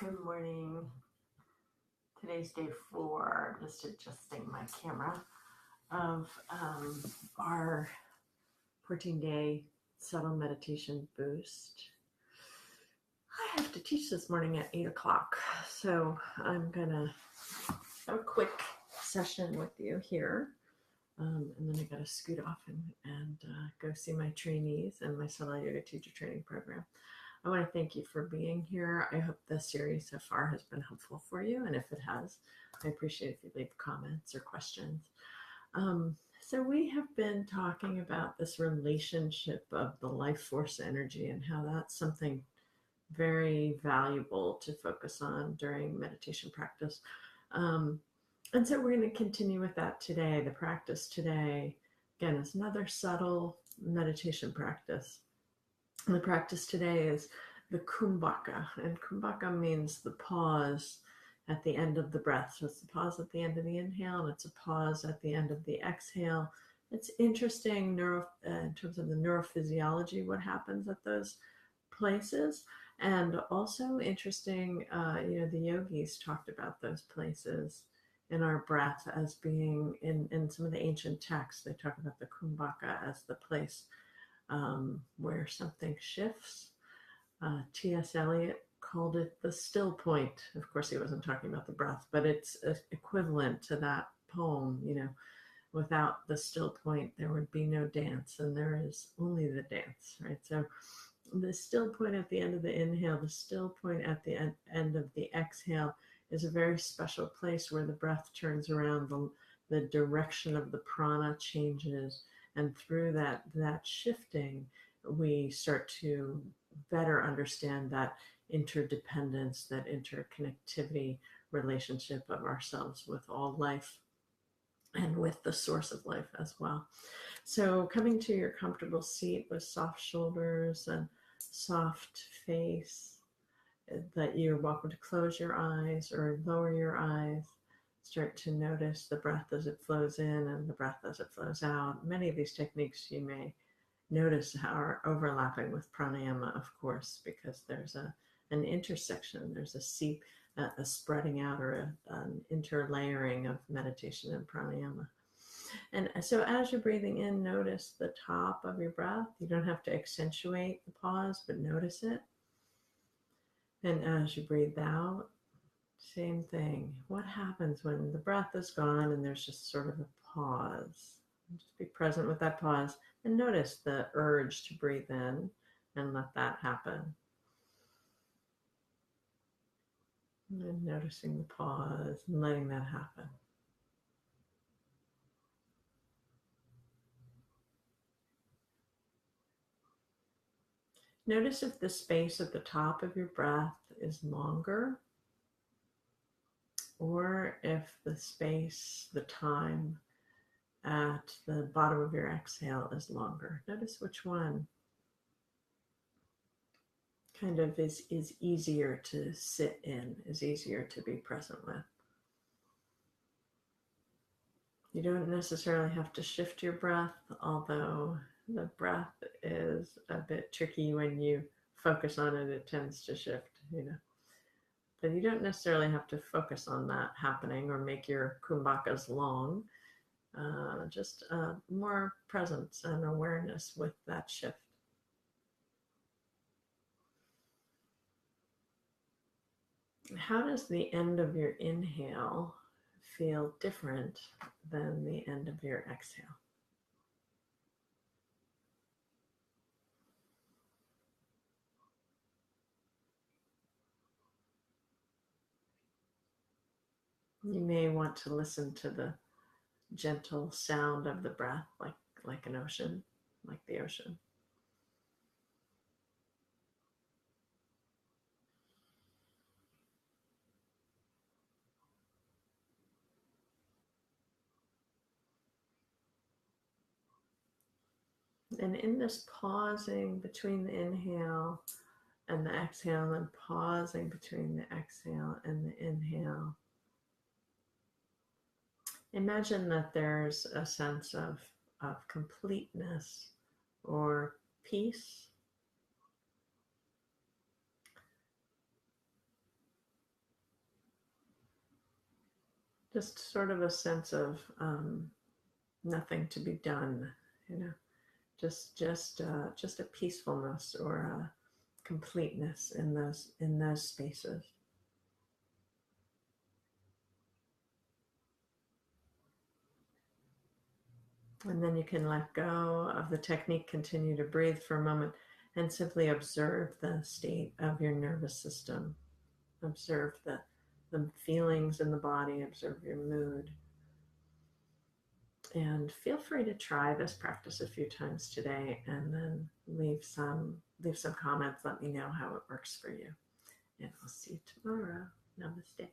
Good morning. Today's day 4. Just adjusting my camera of our 14-day subtle meditation boost. I have to teach this morning at 8 o'clock, so I'm gonna have a quick session with you here, and then I gotta scoot off and go see my trainees and my subtle yoga teacher training program. I want to thank you for being here. I hope the series so far has been helpful for you. And if it has, I appreciate if you leave comments or questions. So we have been talking about this relationship of the life force energy and how that's something very valuable to focus on during meditation practice. And so we're going to continue with that today. The practice today, again, is another subtle meditation practice. And the practice today is the kumbhaka, and kumbhaka means the pause at the end of the breath. So it's the pause at the end of the inhale, and it's a pause at the end of the exhale. It's interesting in terms of the neurophysiology, what happens at those places, and also interesting, the yogis talked about those places in our breath as being, in some of the ancient texts, they talk about the kumbhaka as the place where something shifts. T.S. Eliot called it the still point. Of course, he wasn't talking about the breath, but it's equivalent to that poem. Without the still point, there would be no dance, and there is only the dance, right? So the still point at the end of the inhale, the still point at the end of the exhale is a very special place where the breath turns around, the direction of the prana changes. And through that shifting, we start to better understand that interdependence, that interconnectivity relationship of ourselves with all life and with the source of life as well. So coming to your comfortable seat with soft shoulders and soft face, that you're welcome to close your eyes or lower your eyes. Start to notice the breath as it flows in and the breath as it flows out. Many of these techniques you may notice are overlapping with pranayama, of course, because there's an intersection, there's a spreading out or an interlayering of meditation and pranayama. And so as you're breathing in, notice the top of your breath. You don't have to accentuate the pause, but notice it. And as you breathe out, same thing. What happens when the breath is gone and there's just sort of a pause? Just be present with that pause and notice the urge to breathe in and let that happen. And noticing the pause and letting that happen. Notice if the space at the top of your breath is longer, or if the space, the time at the bottom of your exhale is longer. Notice which one kind of is easier to sit in, is easier to be present with. You don't necessarily have to shift your breath, although the breath is a bit tricky. When you focus on it, it tends to shift, But you don't necessarily have to focus on that happening or make your kumbhakas long. Just more presence and awareness with that shift. How does the end of your inhale feel different than the end of your exhale? You may want to listen to the gentle sound of the breath, like an ocean, like the ocean. And in this pausing between the inhale and the exhale, and pausing between the exhale and the inhale, imagine that there's a sense of completeness or peace. just sort of a sense of nothing to be done, just a peacefulness or a completeness in those spaces. And then you can let go of the technique, continue to breathe for a moment, and simply observe the state of your nervous system. Observe the feelings in the body, observe your mood. And feel free to try this practice a few times today and then leave some comments. Let me know how it works for you. And I'll see you tomorrow. Namaste.